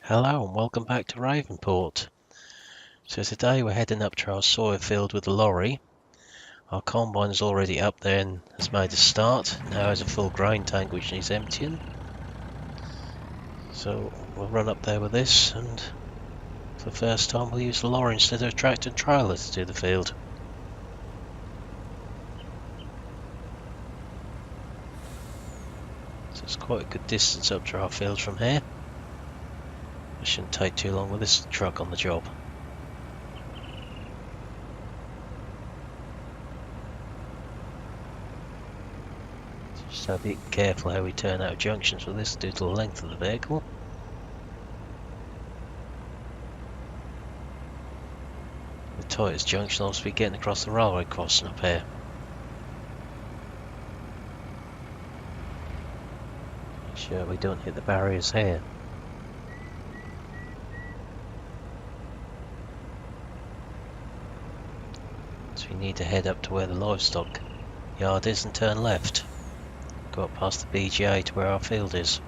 Hello and welcome back to Ravenport. So today we're heading up to our soy field with the lorry. Our combine is already up there and has made a start. Now has a full grain tank which needs emptying. So we'll run up there with this, and for the first time we'll use the lorry instead of a tractor and trailer to do the field. So it's quite a good distance up to our field from here. It shouldn't take too long with this truck on the job. Just have to be careful how we turn out of junctions with this due to the length of the vehicle. The tightest junction will also be getting across the railway crossing up here. Make sure we don't hit the barriers here. So we need to head up to where the livestock yard is and turn left. Go up past the BGA to where our field is.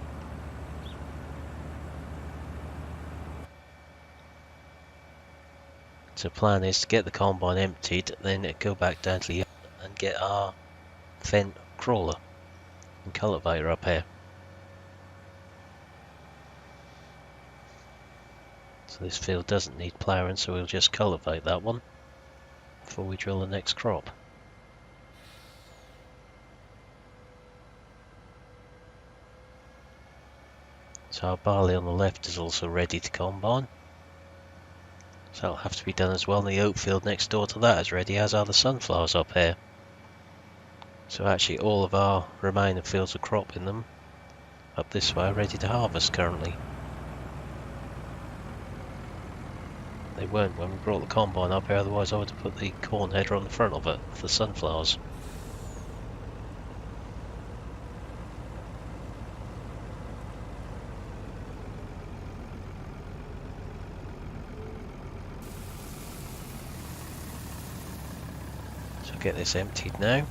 So the plan is to get the combine emptied, then go back down to the yard and get our Fendt crawler and cultivator up here. So this field doesn't need ploughing, so we'll just cultivate that one before we drill the next crop. So our barley on the left is also ready to combine. So that'll have to be done as well, and the oat field next door to that is ready, as are the sunflowers up here. So actually all of our remaining fields of crop in them up this way are ready to harvest currently. They weren't when we brought the combine up here, otherwise I would have put the corn header on the front of it for the sunflowers. So get this emptied now.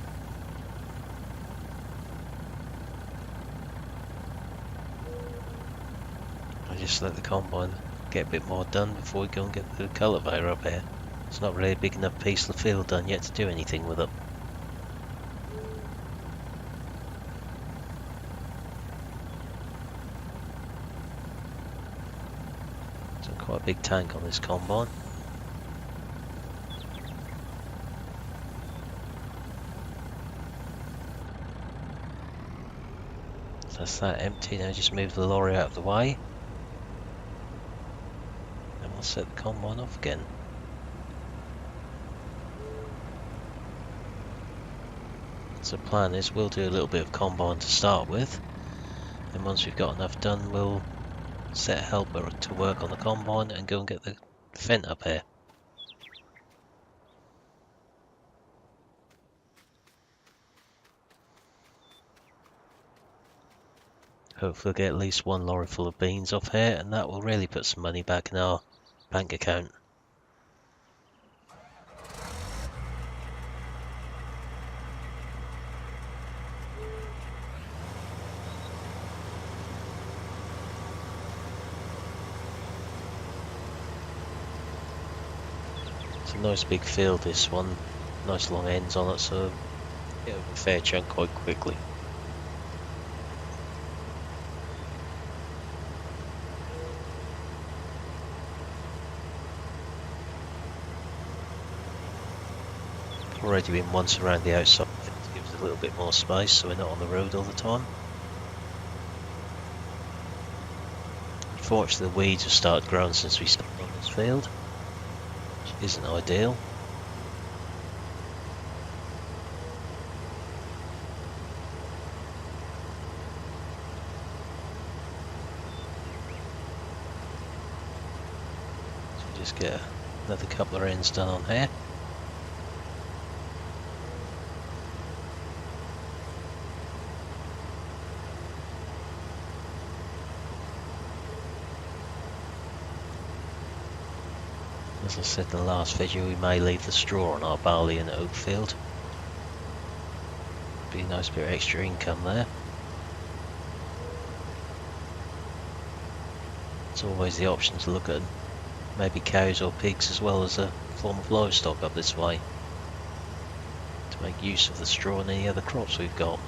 I just let the combine get a bit more done before we go and get the cultivator up here. It's not really a big enough piece of the field done yet to do anything with it. So quite a big tank on this combine. So that's that empty. Now just move the lorry out of the way. And we'll set the combine off again. So the plan is we'll do a little bit of combine to start with. And once we've got enough done, we'll set a helper to work on the combine and go and get the Fendt up here. Hopefully we'll get at least one lorry full of beans off here, and that will really put some money back in our bank account. It's a nice big field, this one. Nice long ends on it, so get over a fair chunk quite quickly. Already been once around the outside to give us a little bit more space so we're not on the road all the time. Unfortunately the weeds have started growing since we started on this field, which isn't ideal. So just get another couple of ends done on here. As I said in the last video, we may leave the straw on our barley and oat field. Be a nice bit of extra income there. It's always the option to look at maybe cows or pigs as well as a form of livestock up this way, to make use of the straw and any other crops we've got.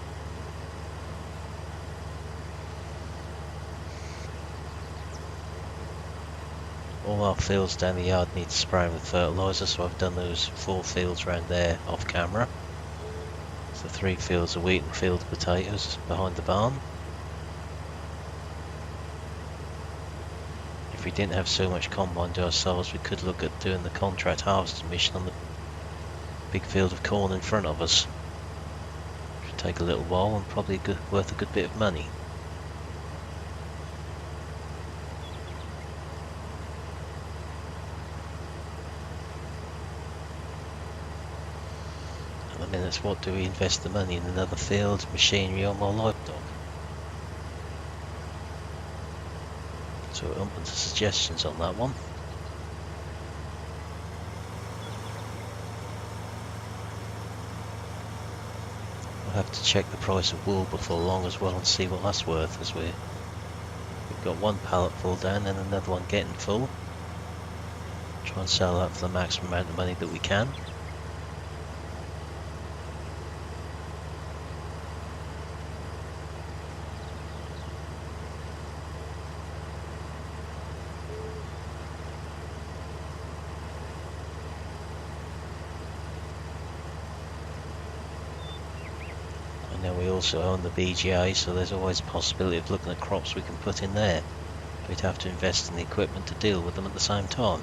All our fields down the yard need spraying with fertiliser, so I've done those 4 fields around there off camera. So 3 fields of wheat and field of potatoes behind the barn. If we didn't have so much combine to ourselves, we could look at doing the contract harvesting mission on the big field of corn in front of us. Should take a little while and probably worth a good bit of money. At the minute, what do we invest the money in? Another field, machinery, or more livestock? So we're open to suggestions on that one. We'll have to check the price of wool before long as well and see what that's worth, as we've got one pallet full down and another one getting full. Try and sell that for the maximum amount of money that we can. And then we also own the BGA, so there's always a possibility of looking at crops we can put in there. We'd have to invest in the equipment to deal with them at the same time.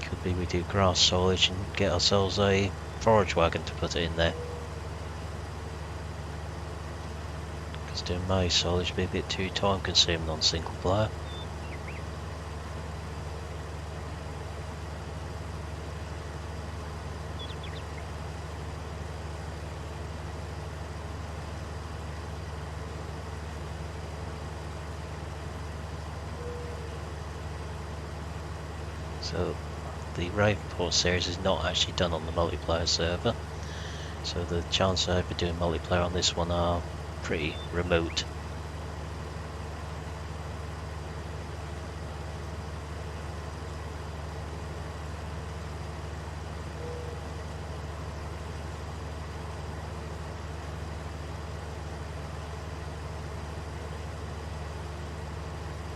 Could be we do grass silage and get ourselves a forage wagon to put it in there. Because doing maize silage would be a bit too time consuming on single player. So the Ravenport series is not actually done on the multiplayer server, so the chances of ever doing multiplayer on this one are pretty remote.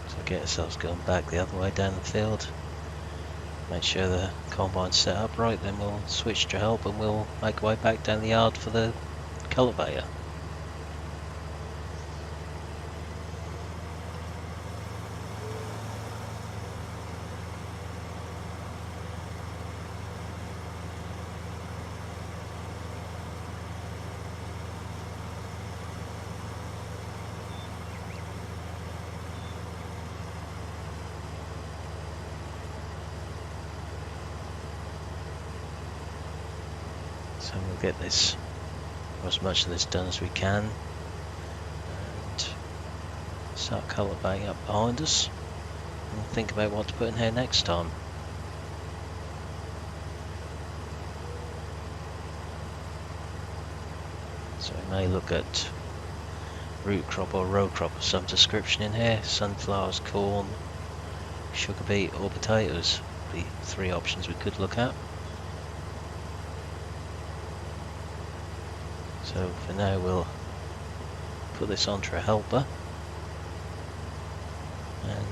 So get ourselves going back the other way down the field. Make sure the combine's set up right, then we'll switch to help and we'll make our way back down the yard for the cultivator. So we'll get this, or as much of this done as we can, and start cultivating up behind us, and think about what to put in here next time. So we may look at root crop or row crop of some description in here: sunflowers, corn, sugar beet or potatoes. Be 3 options we could look at. So for now we'll put this onto a helper and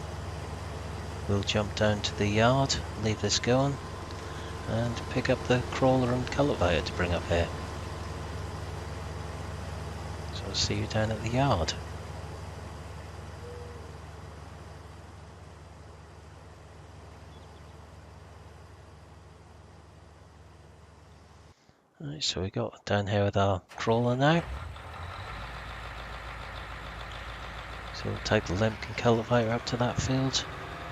we'll jump down to the yard, leave this going and pick up the crawler and cultivator to bring up here. So I'll see you down at the yard. Right, so we got down here with our crawler now. So we'll take the Lemken cultivator up to that field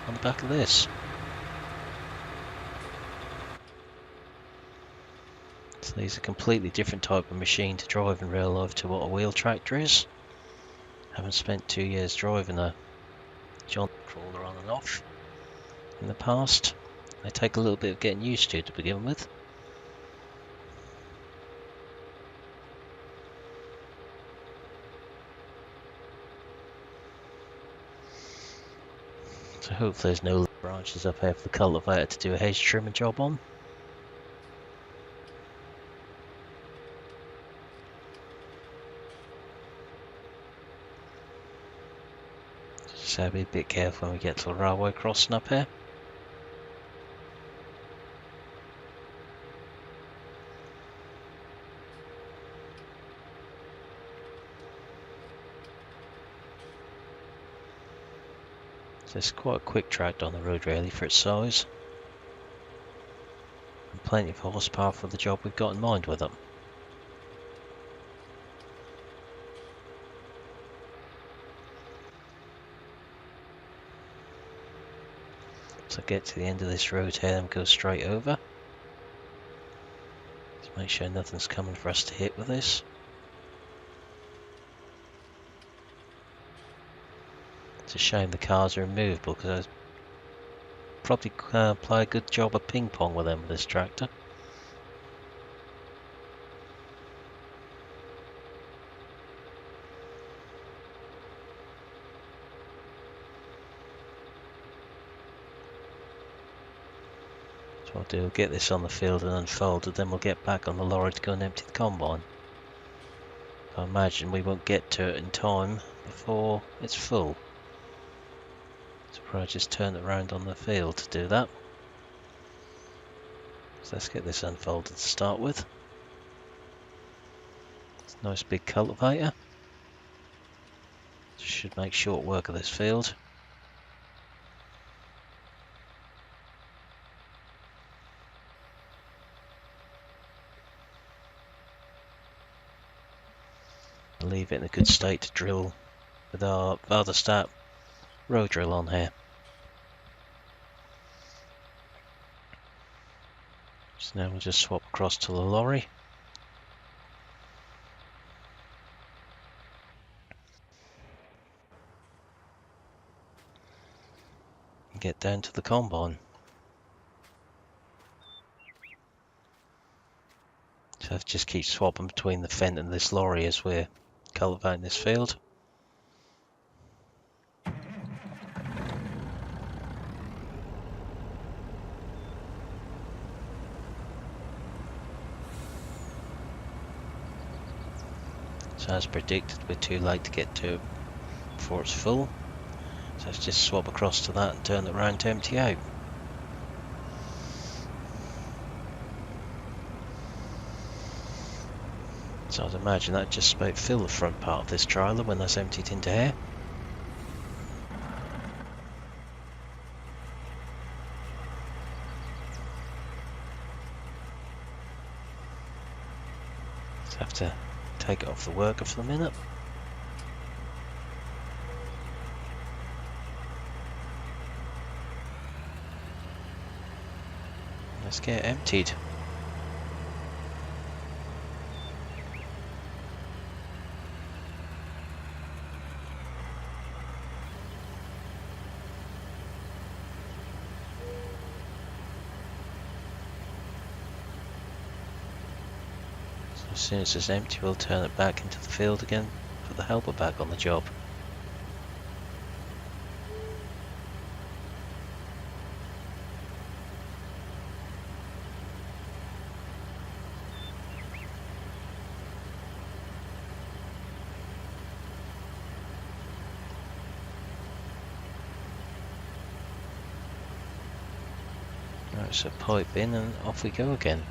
on the back of this. So these are a completely different type of machine to drive in real life to what a wheel tractor is. Haven't spent 2 years driving a John crawler on and off in the past. They take a little bit of getting used to begin with. So hopefully there's no branches up here for the cultivator to do a hedge trimmer job on. So be a bit careful when we get to the railway crossing up here. So it's quite a quick track down the road really for its size. And plenty of horsepower for the job we've got in mind with it. So get to the end of this road here and go straight over. Just make sure nothing's coming for us to hit with this. It's a shame the cars are immovable because I'd probably play a good job of ping pong with them with this tractor. So what I'll do, get this on the field and unfold it, then we'll get back on the lorry to go and empty the combine. I imagine we won't get to it in time before it's full. So probably just turn it around on the field to do that. So let's get this unfolded to start with. It's a nice big cultivator. Should make short work of this field. Leave it in a good state to drill with our Start road drill on here. So now we'll just swap across to the lorry. And get down to the combine. So I have to just keep swapping between the Fendt and this lorry as we're cultivating this field. So as predicted, we're too late to get to it before it's full. So let's just swap across to that and turn it around to empty out. So I'd imagine that just about fill the front part of this trailer when that's emptied into here. Just have to take it off the worker for the minute. Let's get it emptied. So as soon as it's empty, we'll turn it back into the field again, put the helper back on the job. Right, so pipe in and off we go again.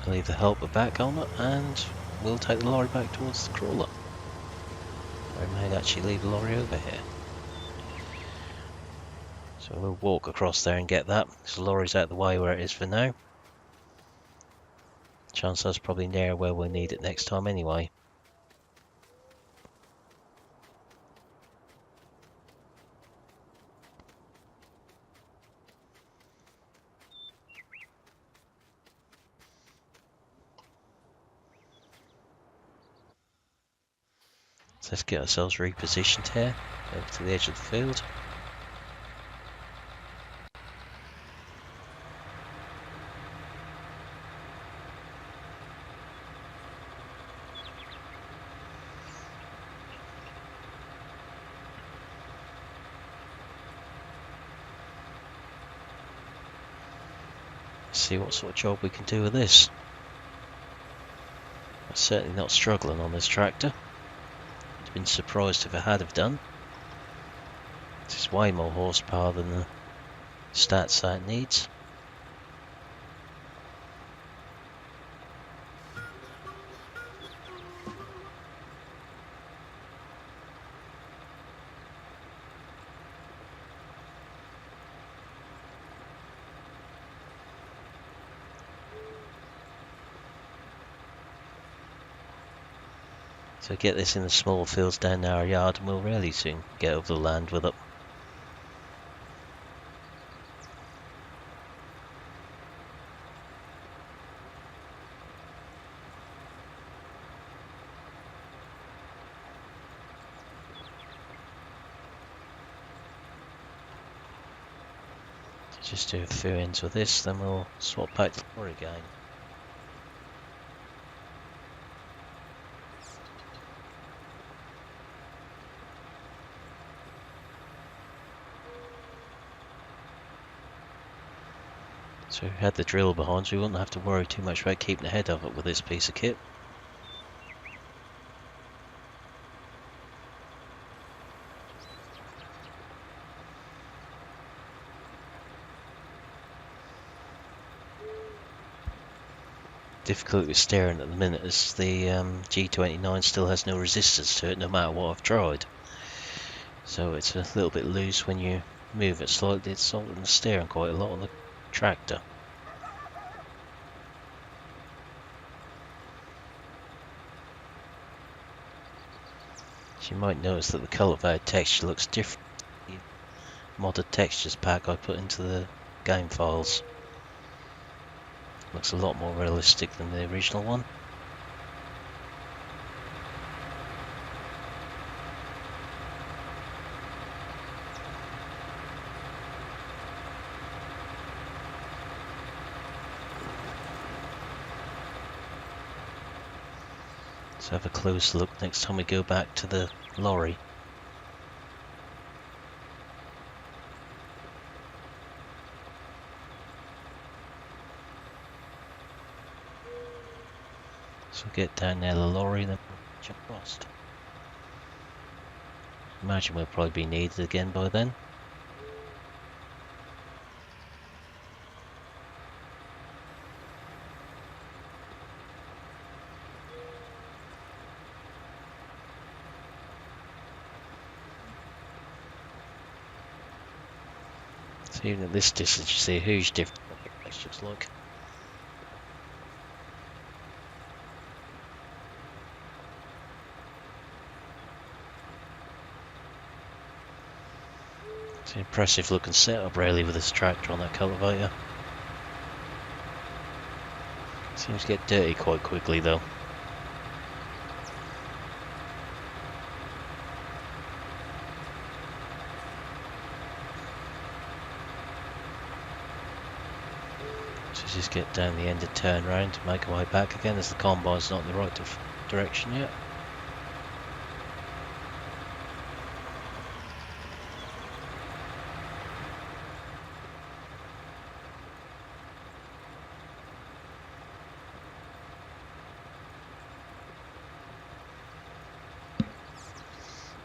So leave the helper back on it and we'll take the lorry back towards the crawler. Or we may actually leave the lorry over here. So we'll walk across there and get that, because the lorry's out of the way where it is for now. Chances are it's probably near where we'll need it next time anyway. So let's get ourselves repositioned here, over to the edge of the field. See what sort of job we can do with this. I'm certainly not struggling on this tractor. I'd been surprised if I had have done. This is way more horsepower than the stats that it needs. So get this in the small fields down our yard and we'll really soon get over the land with it. So just do a few ends with this, then we'll swap back to the lorry again. So if we had the drill behind, so we wouldn't have to worry too much about keeping ahead of it with this piece of kit. Difficult with steering at the minute as the G29 still has no resistance to it no matter what I've tried. So it's a little bit loose when you move it slightly. It's altering the steering quite a lot on the tractor. So you might notice that the cultivated texture looks different. The modded textures pack I put into the game files looks a lot more realistic than the original one. Let's have a close look next time we go back to the lorry. So we'll get down near the lorry and then jump across. Imagine we'll probably be needed again by then. So even at this distance you see a huge difference in what the place looks like. It's an impressive looking setup really with this tractor on that cultivator. Seems to get dirty quite quickly though. So just get down the end and turn round to make our way back again as the combine's not in the right direction yet.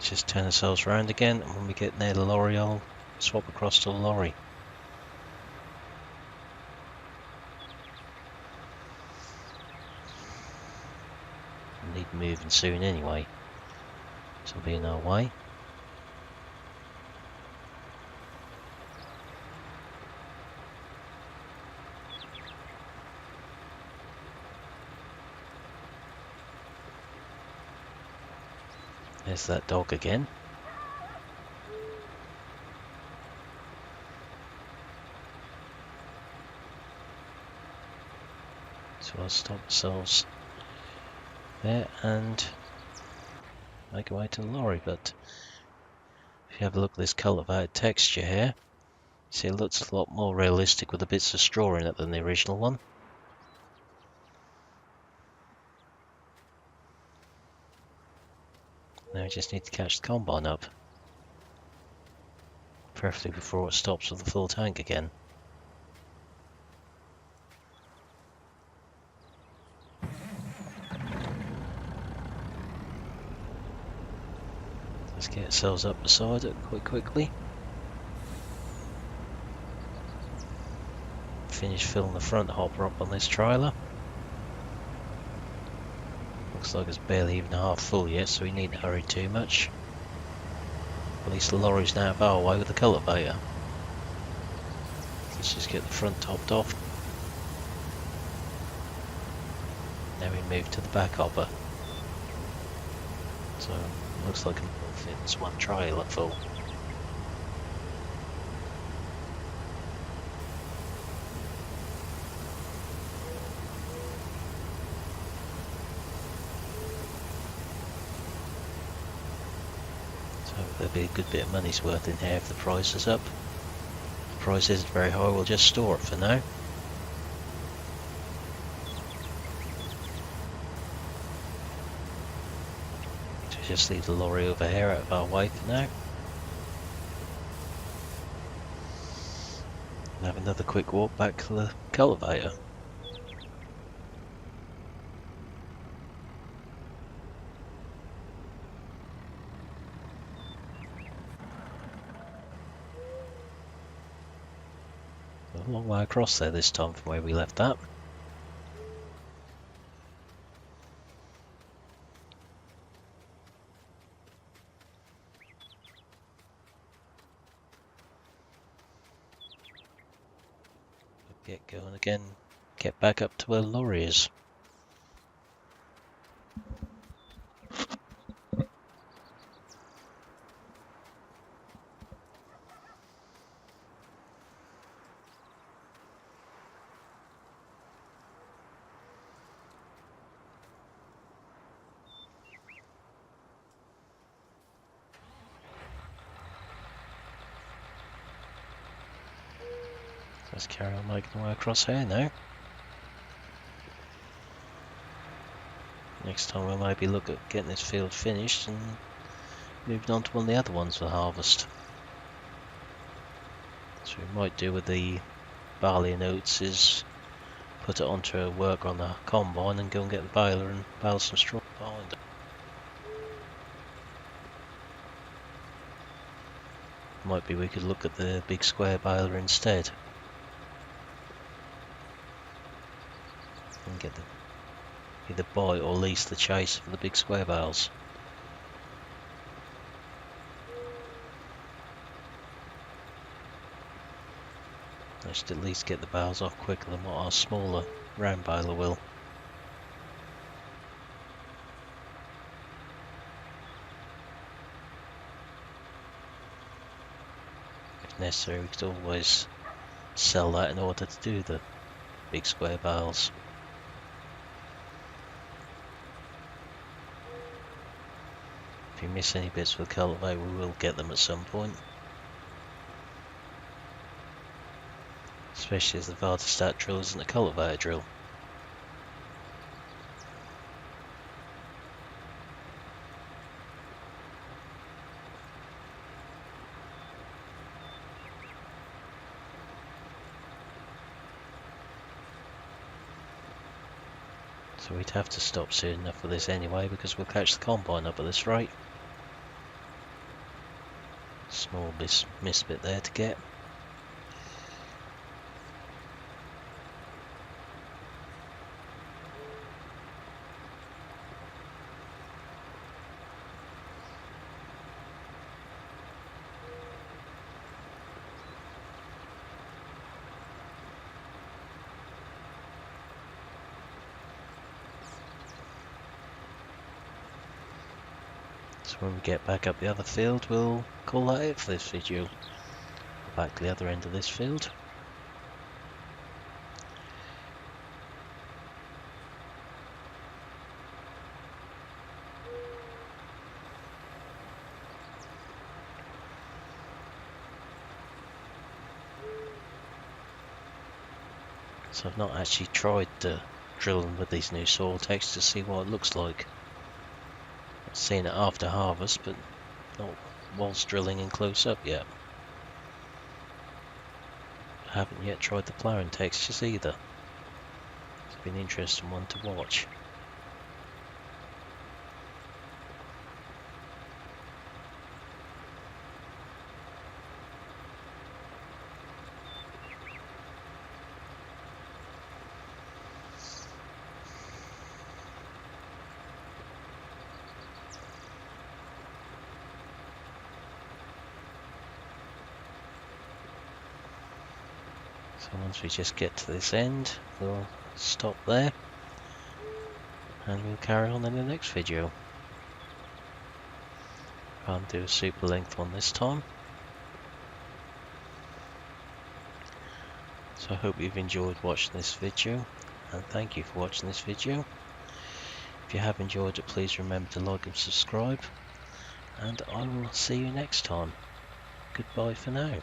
Just turn ourselves around again, and when we get near the lorry I'll swap across to the lorry. We'll need moving soon anyway, so we'll be in our way. There's that dog again. So I'll stop ourselves there and make our way to the lorry. But if you have a look at this cultivated texture here, you see it looks a lot more realistic with the bits of straw in it than the original one. Now we just need to catch the combine up. Preferably before it stops with the full tank again. Let's get ourselves up beside it quite quickly. Finish filling the front hopper up on this trailer. Looks like it's barely even half full yet, so we needn't hurry too much. At least the lorry's now out of our way with the cultivator. Let's just get the front topped off. Now we move to the back hopper. So looks like it will fit this one trailer full. So there'll be a good bit of money's worth in here if the price is up. If the price isn't very high, we'll just store it for now. Just leave the lorry over here out of our way for now. And have another quick walk back to the cultivator. A long way across there this time from where we left that. Get going again, get back up to where the lorry is. Let's carry on making our way across here now. Next time we'll maybe look at getting this field finished and moving on to one of the other ones for harvest. So we might do with the barley and oats is put it onto a work on the combine and go and get the baler and bale some straw behind it. Might be we could look at the big square baler instead. And get the either buy or lease the chase for the big square bales. I should at least get the bales off quicker than what our smaller round baler will. If necessary, we could always sell that in order to do the big square bales. If you miss any bits with the cultivator, we will get them at some point. Especially as the Vardestat drill isn't a cultivator drill. So we'd have to stop soon enough for this anyway, because we'll catch the combine up at this rate. Small miss bit there to get. So when we get back up the other field, we'll call that it for this video. Back to the other end of this field. So I've not actually tried drilling with these new soil textures to see what it looks like. I've seen it after harvest, but not whilst drilling in close up yet. I haven't yet tried the ploughing textures either. It's been an interesting one to watch. So once we just get to this end, we'll stop there and we'll carry on in the next video. Can't do a super length one this time. So I hope you've enjoyed watching this video, and thank you for watching this video. If you have enjoyed it, please remember to like and subscribe, and I will see you next time. Goodbye for now.